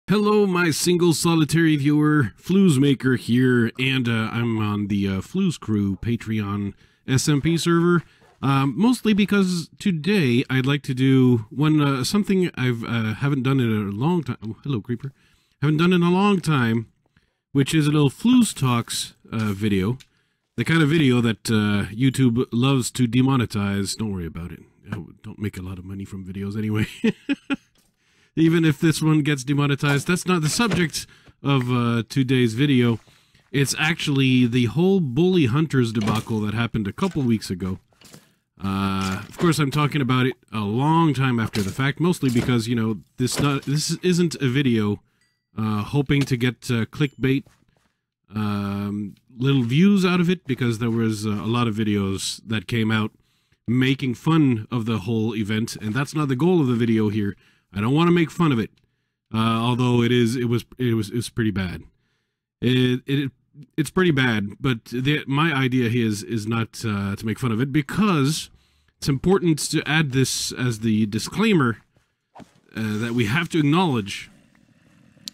Hello, my single solitary viewer, Flouze Maker here, and I'm on the Flouze Crew Patreon SMP server, mostly because today I'd like to do something I've haven't done in a long time. Oh, hello, creeper. Haven't done in a long time, which is a little Flouze Talks video, the kind of video that YouTube loves to demonetize. Don't worry about it. I don't make a lot of money from videos anyway. Even if this one gets demonetized, that's not the subject of today's video. It's actually the whole bully hunters debacle that happened a couple weeks ago. Of course, I'm talking about it a long time after the fact, mostly because, you know, this isn't a video hoping to get clickbait little views out of it, because there was a lot of videos that came out making fun of the whole event, and that's not the goal of the video here. I don't want to make fun of it, although it was pretty bad. It's pretty bad, but my idea here is not to make fun of it, because it's important to add this as the disclaimer that we have to acknowledge,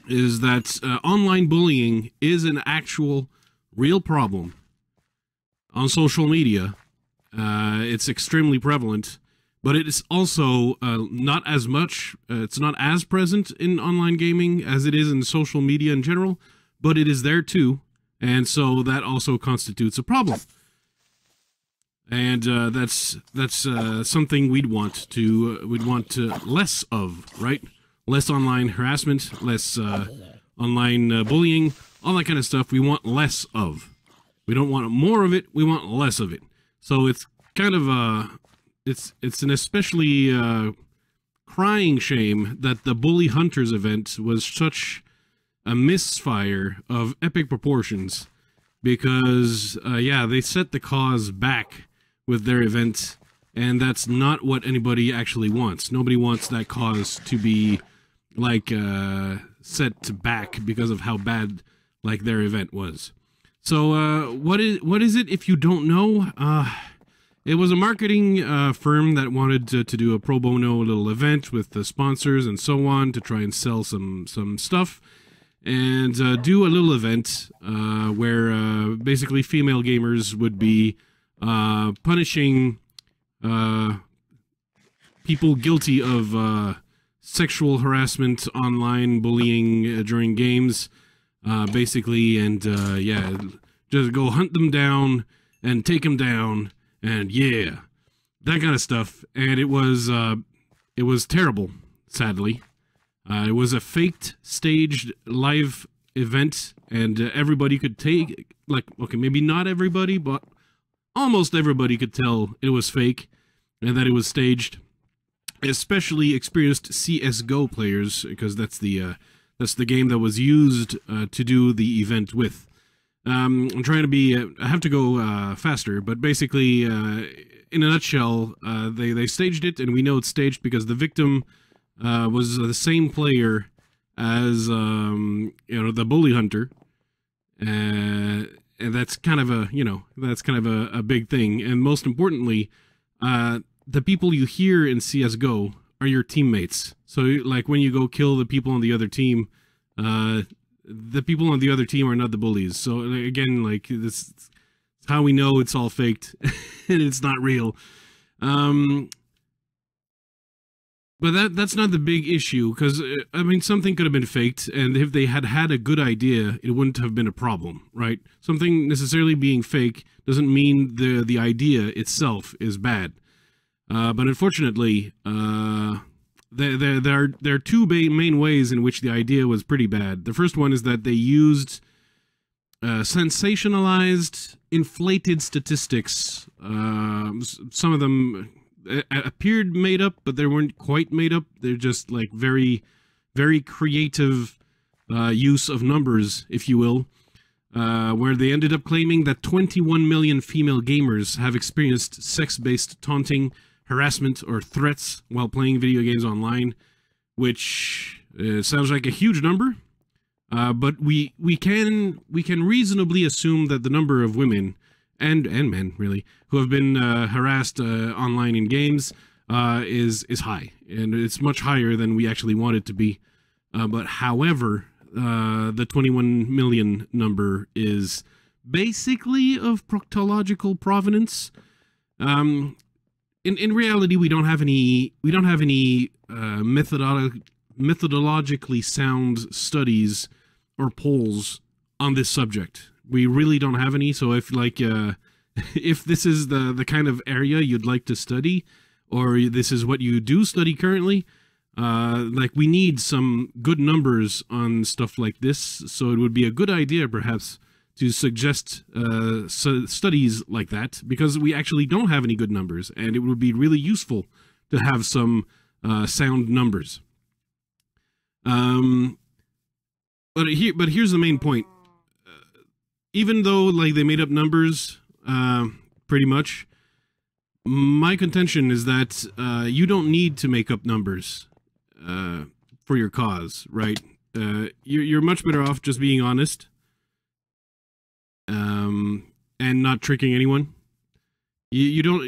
is that online bullying is an actual real problem on social media. It's extremely prevalent. But it is also not as much, it's not as present in online gaming as it is in social media in general, but it is there too, and so that also constitutes a problem. And that's something we'd want less of, right? Less online harassment, less online bullying, all that kind of stuff we want less of. We don't want more of it, we want less of it. So it's kind of It's an especially crying shame that the Bully Hunters event was such a misfire of epic proportions, because, yeah, they set the cause back with their event, and that's not what anybody actually wants. Nobody wants that cause to be, like, set back because of how bad, like, their event was. So, what is it, if you don't know? It was a marketing firm that wanted to do a pro bono little event with the sponsors and so on to try and sell some stuff, and do a little event where basically female gamers would be punishing people guilty of sexual harassment, online bullying during games, basically, and yeah, just go hunt them down and take them down. And yeah, that kind of stuff. And it was terrible, sadly. It was a faked, staged, live event, and everybody could take, like, okay, maybe not everybody, but almost everybody could tell it was fake and that it was staged. Especially experienced CSGO players, because that's the game that was used to do the event with. I'm trying to be, I have to go faster, but basically, in a nutshell, they staged it, and we know it's staged because the victim was the same player as, you know, the bully hunter, and that's kind of a, you know, that's kind of a big thing. And most importantly, the people you hear in CSGO are your teammates. So, like, when you go kill the people on the other team, the people on the other team are not the bullies. So again, like, this is how we know it's all faked and it's not real. But that's not the big issue, because I mean, something could have been faked, and if they had had a good idea, it wouldn't have been a problem, right? Something necessarily being fake doesn't mean the idea itself is bad. But unfortunately, there are two main ways in which the idea was pretty bad. The first one is that they used sensationalized, inflated statistics. Some of them appeared made up, but they weren't quite made up. They're just, like, very, very creative use of numbers, if you will, where they ended up claiming that 21 million female gamers have experienced sex-based taunting, harassment, or threats while playing video games online, which sounds like a huge number, but we can reasonably assume that the number of women and men, really, who have been harassed online in games is high, and it's much higher than we actually want it to be. But however, the 21 million number is basically of proctological provenance. In reality, we don't have any methodologically sound studies or polls on this subject. We really don't have any. So if if this is the kind of area you'd like to study, or this is what you do study currently, we need some good numbers on stuff like this. So it would be a good idea perhaps to suggest studies like that, because we actually don't have any good numbers, and it would be really useful to have some sound numbers. But here's the main point. Even though they made up numbers, pretty much, my contention is that you don't need to make up numbers for your cause, right? You're much better off just being honest, and not tricking anyone. You don't,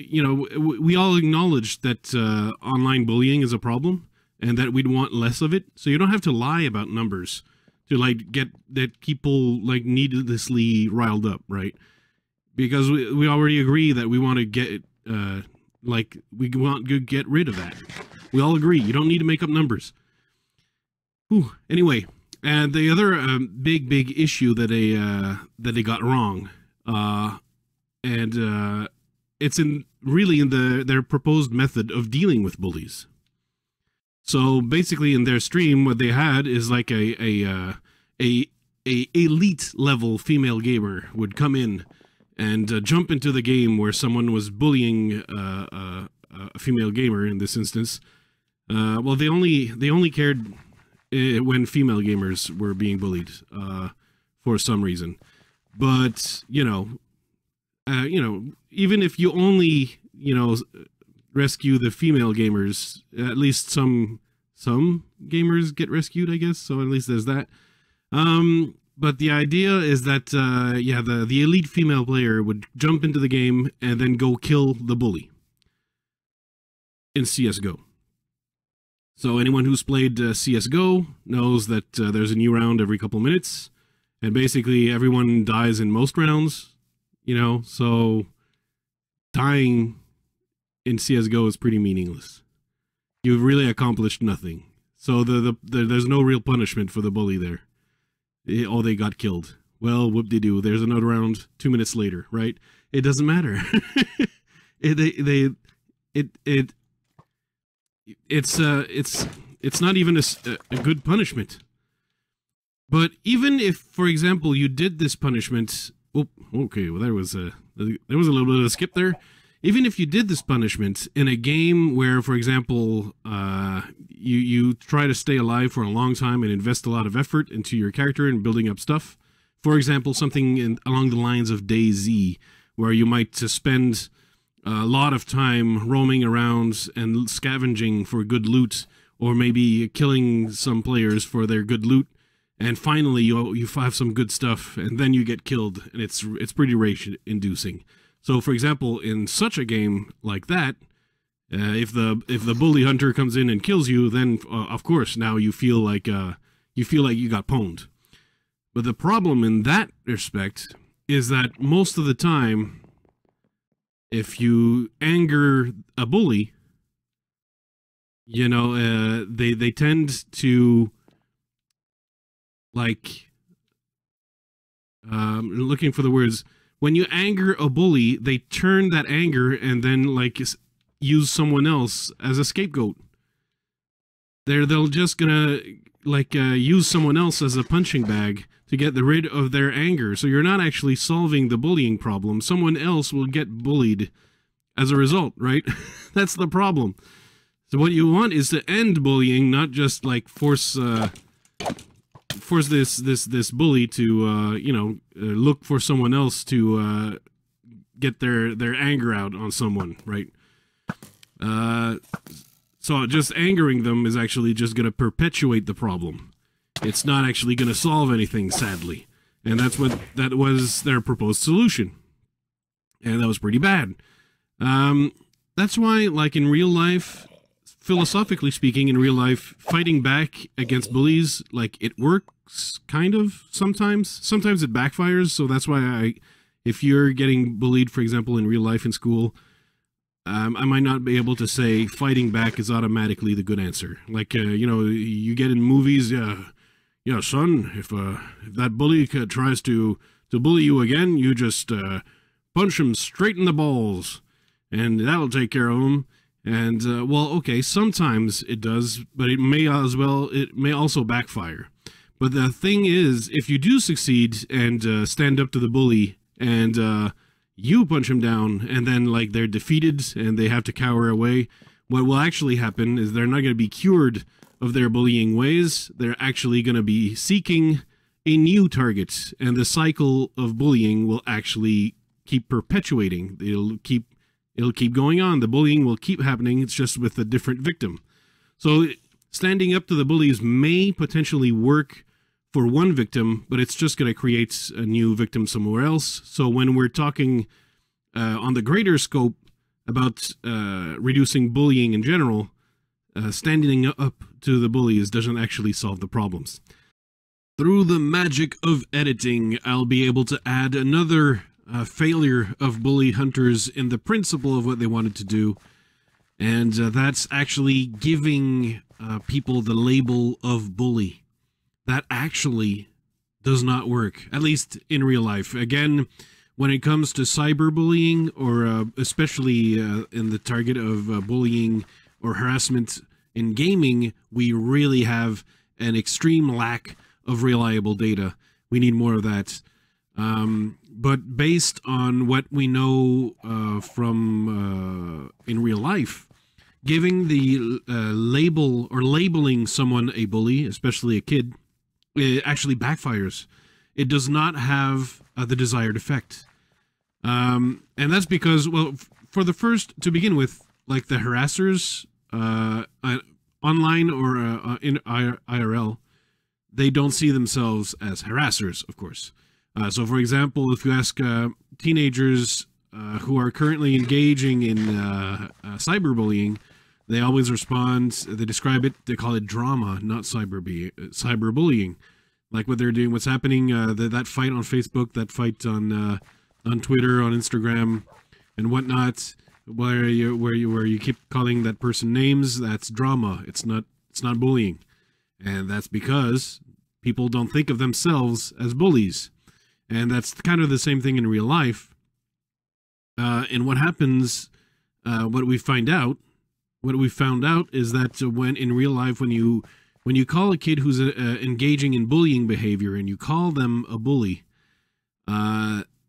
we all acknowledge that online bullying is a problem, and that we'd want less of it. So you don't have to lie about numbers to get that people needlessly riled up, right? Because we already agree that we want to get we want to get rid of that. We all agree you don't need to make up numbers. Whew. Anyway, and the other big issue that they got wrong, and it's really in their proposed method of dealing with bullies. So basically, in their stream, what they had is a elite level female gamer would come in and jump into the game where someone was bullying a female gamer in this instance. Well, they only cared when female gamers were being bullied for some reason. But even if you only rescue the female gamers, at least some gamers get rescued, I guess. So at least there's that. But the idea is that the elite female player would jump into the game and then go kill the bully in CS:GO. So anyone who's played CS:GO knows that there's a new round every couple minutes, and basically everyone dies in most rounds. So dying in CS:GO is pretty meaningless. You've really accomplished nothing. So there's no real punishment for the bully there. They got killed. Well, whoop-de-doo. There's another round 2 minutes later, right? It doesn't matter. It's not even a good punishment. But even if, for example, you did this punishment, okay, well there was a little bit of a skip there. Even if you did this punishment in a game where, for example, you try to stay alive for a long time and invest a lot of effort into your character and building up stuff. For example, something along the lines of DayZ, where you might spend a lot of time roaming around and scavenging for good loot, or maybe killing some players for their good loot, and finally you have some good stuff, and then you get killed, and it's pretty rage-inducing. So, for example, in such a game like that, if the bully hunter comes in and kills you, then of course now you feel like you got pwned. But the problem in that respect is that most of the time, if you anger a bully, they tend to looking for the words. When you anger a bully, they turn that anger and then use someone else as a scapegoat. They'll just gonna use someone else as a punching bag to get rid of their anger. So you're not actually solving the bullying problem. Someone else will get bullied as a result, right? That's the problem. So what you want is to end bullying, not just force this bully to look for someone else to get their anger out on someone, right? So just angering them is actually just going to perpetuate the problem. It's not actually going to solve anything, sadly. And that was their proposed solution. And that was pretty bad. That's why, in real life, philosophically speaking, in real life, fighting back against bullies, like, it works, kind of, sometimes. Sometimes it backfires, so that's why if you're getting bullied, for example, in real life in school, I might not be able to say fighting back is automatically the good answer. Like, you know, you get in movies, yeah, son, if that bully tries to bully you again, you just punch him straight in the balls, and that'll take care of him. And, well, okay, sometimes it does, but it may also backfire. But the thing is, if you do succeed and stand up to the bully and you punch him down and then, like, they're defeated and they have to cower away, what will actually happen is they're not going to be cured of their bullying ways. They're actually going to be seeking a new target, and the cycle of bullying will actually keep perpetuating. It'll keep going on. The bullying will keep happening. It's just with a different victim. So standing up to the bullies may potentially work for one victim, but it's just going to create a new victim somewhere else. So when we're talking on the greater scope about reducing bullying in general, standing up to the bullies doesn't actually solve the problems. Through the magic of editing, I'll be able to add another failure of bully hunters in the principle of what they wanted to do, and that's actually giving people the label of bully. That actually does not work, at least in real life. Again, when it comes to cyberbullying, or especially in the target of bullying or harassment in gaming, we really have an extreme lack of reliable data. We need more of that. But based on what we know from in real life, giving the label or labeling someone a bully, especially a kid, it actually backfires. It does not have the desired effect. And that's because, well, to begin with, like the harassers online or in IRL, they don't see themselves as harassers, of course. So, for example, if you ask teenagers who are currently engaging in cyberbullying, they always respond, they describe it, they call it drama, not cyberbullying. Like what they're doing, what's happening, that fight on Facebook, that fight on Twitter, on Instagram, and whatnot, where you keep calling that person names, that's drama. It's not bullying. And that's because people don't think of themselves as bullies. And that's kind of the same thing in real life. And what happens, what we found out is that when in real life, when you call a kid who's engaging in bullying behavior and you call them a bully,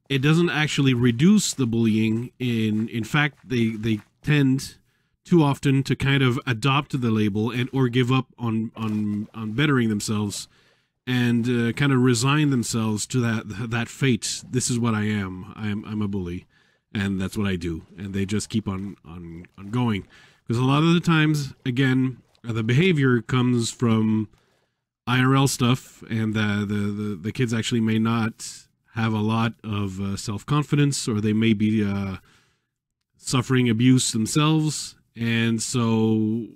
it doesn't actually reduce the bullying. In fact, they tend too often to kind of adopt the label or give up on bettering themselves, and kind of resign themselves to that fate. This is what I am. I'm a bully, and that's what I do. And they just keep on going. Because a lot of the times, again, the behavior comes from IRL stuff, and the kids actually may not have a lot of self-confidence, or they may be suffering abuse themselves. And so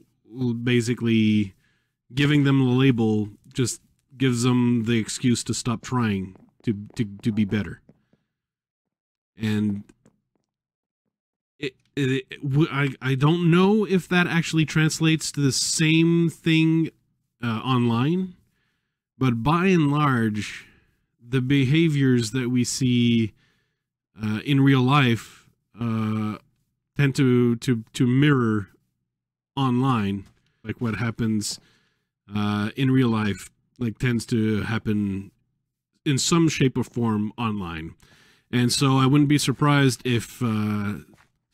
basically giving them the label just gives them the excuse to stop trying to be better. And I don't know if that actually translates to the same thing online, but by and large, the behaviors that we see in real life tend to mirror online. Like what happens in real life, like, tends to happen in some shape or form online. And so I wouldn't be surprised if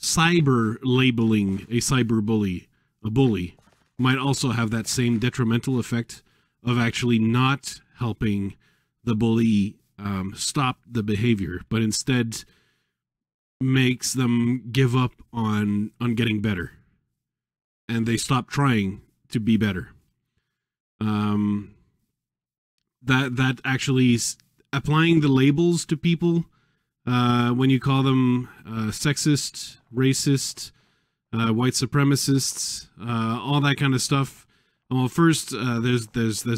cyber labeling a cyber bully a bully might also have that same detrimental effect of actually not helping the bully stop the behavior, but instead makes them give up on getting better, and they stop trying to be better. That actually applying the labels to people, when you call them sexist, racist, white supremacists, all that kind of stuff. Well, first, there's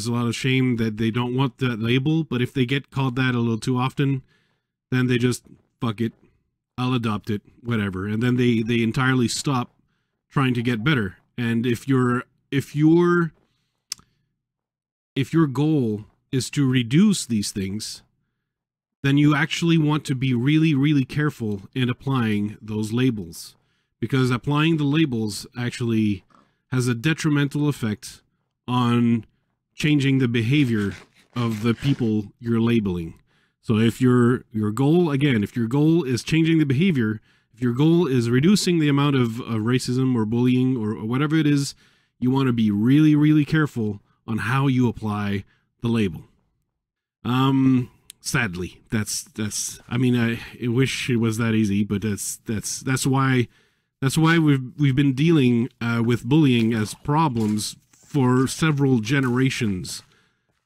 a lot of shame that they don't want that label, but if they get called that a little too often, then they just, fuck it, I'll adopt it, whatever. And then they entirely stop trying to get better. And if your goal is to reduce these things, then you actually want to be really, really careful in applying those labels. Because applying the labels actually has a detrimental effect on changing the behavior of the people you're labeling. So if your goal, again, if your goal is changing the behavior, if your goal is reducing the amount of racism or bullying or whatever it is, you want to be really, really careful on how you apply the label. Sadly, that's. I mean, I wish it was that easy, but that's why we've been dealing with bullying as problems for several generations.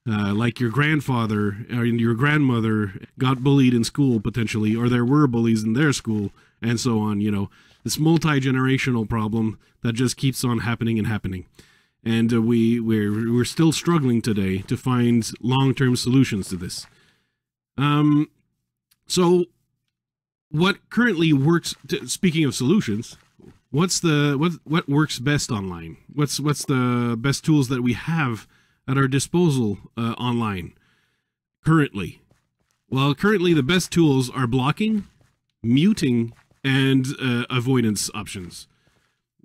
Like your grandfather or your grandmother got bullied in school potentially, or there were bullies in their school, and so on. You know, this multi-generational problem that just keeps on happening and happening. And we're still struggling today to find long-term solutions to this. So what currently works, speaking of solutions, what works best online? What's the best tools that we have at our disposal online currently? Well, currently the best tools are blocking, muting, and avoidance options.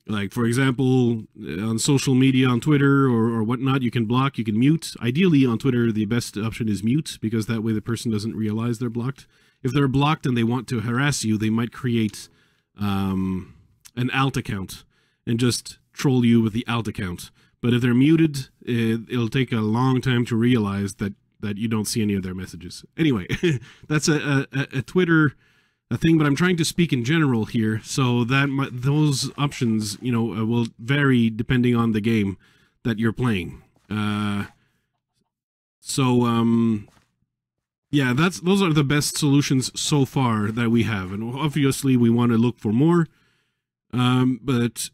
Like, for example, on social media, on Twitter or whatnot, you can block, you can mute. Ideally, on Twitter, the best option is mute, because that way the person doesn't realize they're blocked. If they're blocked and they want to harass you, they might create an alt account and just troll you with the alt account. But if they're muted, it'll take a long time to realize that you don't see any of their messages. Anyway, that's a Twitter thing, but I'm trying to speak in general here, so that those options, you know, will vary depending on the game that you're playing. Yeah, those are the best solutions so far that we have, and obviously we want to look for more. But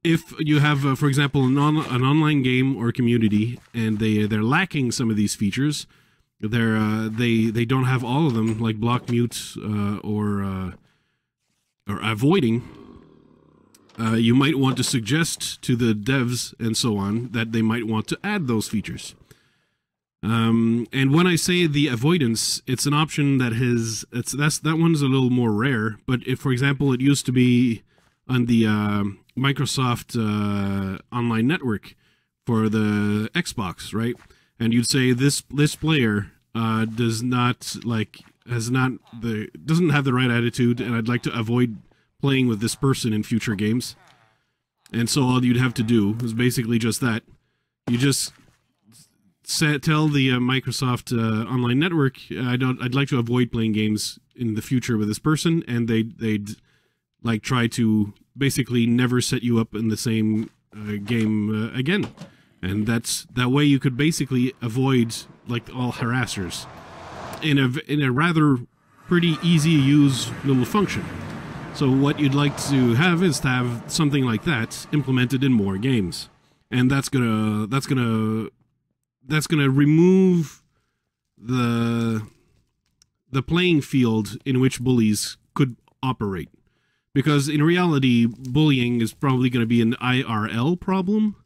if you have, for example, an online game or community, and they're lacking some of these features, they don't have all of them, like block, mute, or avoiding. You might want to suggest to the devs and so on that they might want to add those features. And when I say the avoidance, it's an option that that one's a little more rare. But if, for example, it used to be on the Microsoft online network for the Xbox, right? And you'd say this player doesn't have the right attitude, and I'd like to avoid playing with this person in future games. And so all you'd have to do is basically just that. You just tell the Microsoft online network, I'd like to avoid playing games in the future with this person, and they'd like try to basically never set you up in the same game again. And that way you could basically avoid like all harassers in a rather pretty easy to use little function. So what you'd like to have is to have something like that implemented in more games, and that's gonna remove the playing field in which bullies could operate, because in reality bullying is probably going to be an IRL problem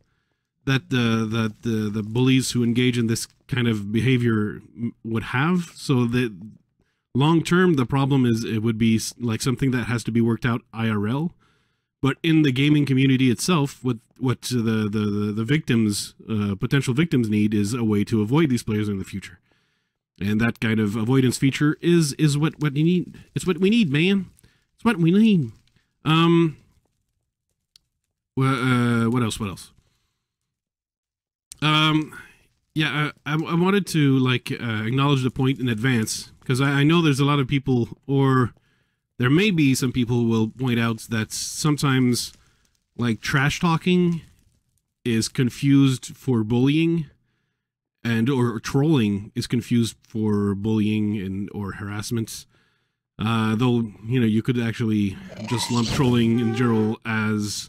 that the bullies who engage in this kind of behavior would have. So that long term, the problem is it would be like something that has to be worked out IRL. But in the gaming community itself, what the victims, potential victims, need is a way to avoid these players in the future. And that kind of avoidance feature is what you need. It's what we need, man. It's what we need. What else? Yeah, I wanted to like acknowledge the point in advance, because I know there's a lot of people, or there may be some people who will point out that sometimes like trash talking is confused for bullying, and or trolling is confused for bullying and or harassment. Though, you know, you could actually just lump trolling in general as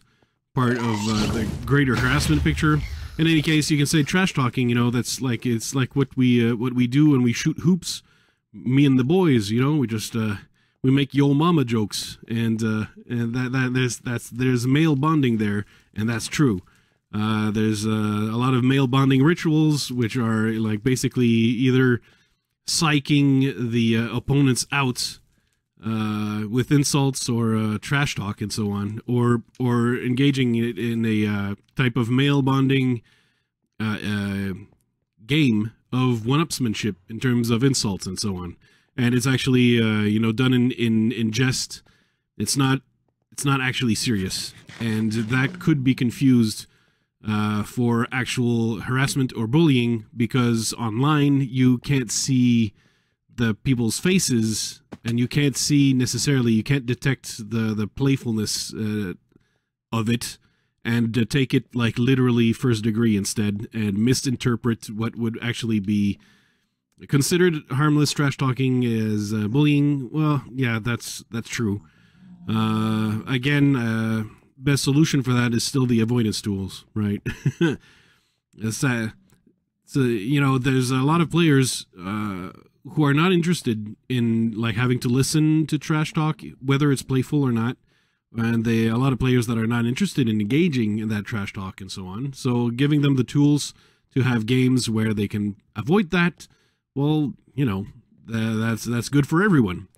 part of the greater harassment picture. In any case, you can say trash talking. You know, that's like, it's like what we do when we shoot hoops. Me and the boys, you know, we just we make yo mama jokes, and there's male bonding there, and that's true. There's a lot of male bonding rituals, which are like basically either psyching the opponents out with insults or trash talk and so on, or engaging in a type of male bonding game of one-upsmanship in terms of insults and so on. And it's actually you know, done in jest. It's not actually serious, and that could be confused for actual harassment or bullying, because online you can't see the people's faces, and you can't see necessarily, you can't detect the playfulness of it, and take it like literally first degree instead, and misinterpret what would actually be considered harmless trash talking as bullying. Well, yeah, that's true. Again, best solution for that is still the avoidance tools, right? So, you know, there's a lot of players who are not interested in like having to listen to trash talk, whether it's playful or not. And a lot of players that are not interested in engaging in that trash talk and so on. So giving them the tools to have games where they can avoid that, well, you know, that's good for everyone.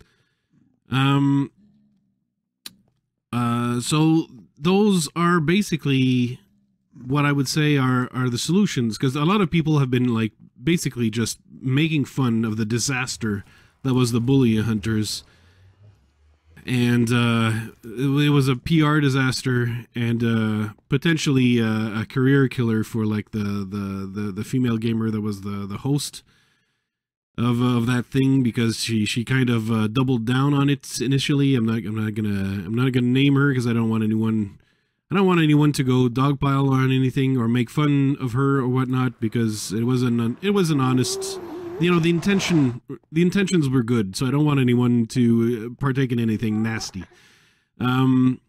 So those are basically what I would say are the solutions, because a lot of people have been like basically just making fun of the disaster that was the bully hunters. And it was a PR disaster, and potentially a career killer for like the female gamer that was the host of that thing, because she kind of doubled down on it initially. I'm not gonna name her, because I don't want anyone to go dogpile on anything or make fun of her or whatnot, because it was an honest. You know, the intentions were good, so I don't want anyone to partake in anything nasty. And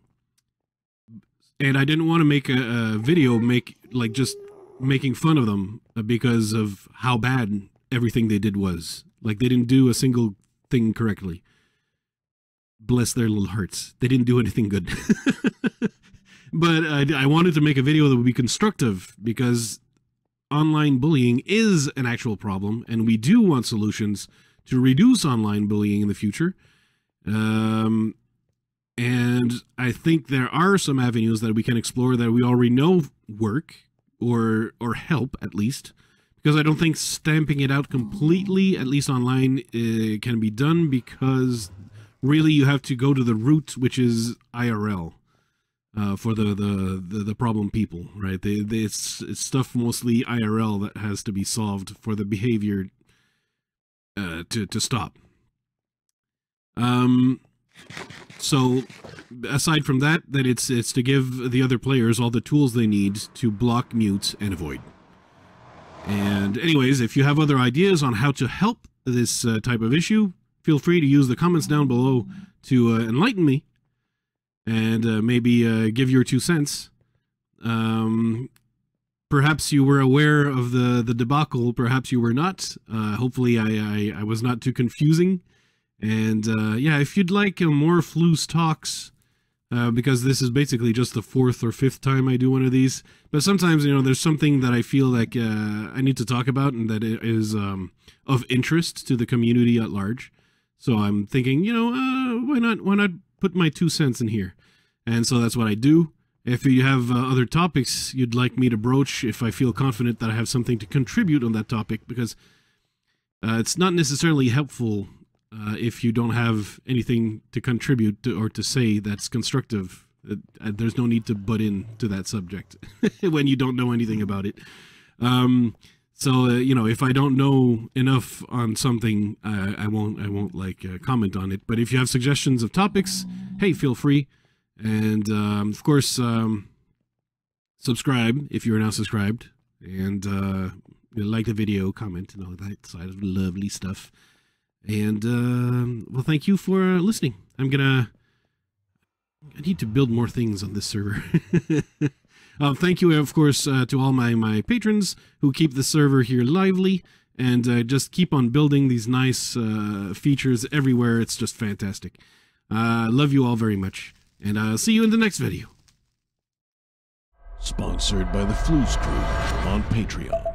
I didn't want to make a video just making fun of them because of how bad everything they did was. Like, they didn't do a single thing correctly. Bless their little hearts. They didn't do anything good. But I wanted to make a video that would be constructive, because online bullying is an actual problem, and we do want solutions to reduce online bullying in the future. And I think there are some avenues that we can explore that we already know work or help, at least, because I don't think stamping it out completely, at least online, can be done, because really you have to go to the root, which is IRL. For the problem people, right? It's stuff mostly IRL that has to be solved for the behavior to stop. So aside from that, then it's to give the other players all the tools they need to block, mute, and avoid. And anyways, if you have other ideas on how to help this type of issue, feel free to use the comments down below to enlighten me, and maybe give your 2 cents. Perhaps you were aware of the debacle, perhaps you were not. Hopefully I was not too confusing. And yeah, if you'd like more Flouze talks, because this is basically just the 4th or 5th time I do one of these, but sometimes, you know, there's something that I feel like I need to talk about, and that is of interest to the community at large. So I'm thinking, you know, why not put my 2 cents in here? And so that's what I do. If you have other topics you'd like me to broach, if I feel confident that I have something to contribute on that topic, because it's not necessarily helpful if you don't have anything to contribute to, or to say that's constructive. There's no need to butt in to that subject when you don't know anything about it. So you know, if I don't know enough on something, I won't like comment on it. But if you have suggestions of topics, hey, feel free. And of course, subscribe if you are now subscribed, and like the video, comment, and all that side of lovely stuff. And, well, thank you for listening. I need to build more things on this server. Thank you, of course, to all my patrons who keep the server here lively and just keep on building these nice features everywhere. It's just fantastic. Love you all very much, and I'll see you in the next video. Sponsored by the Flouze crew on Patreon.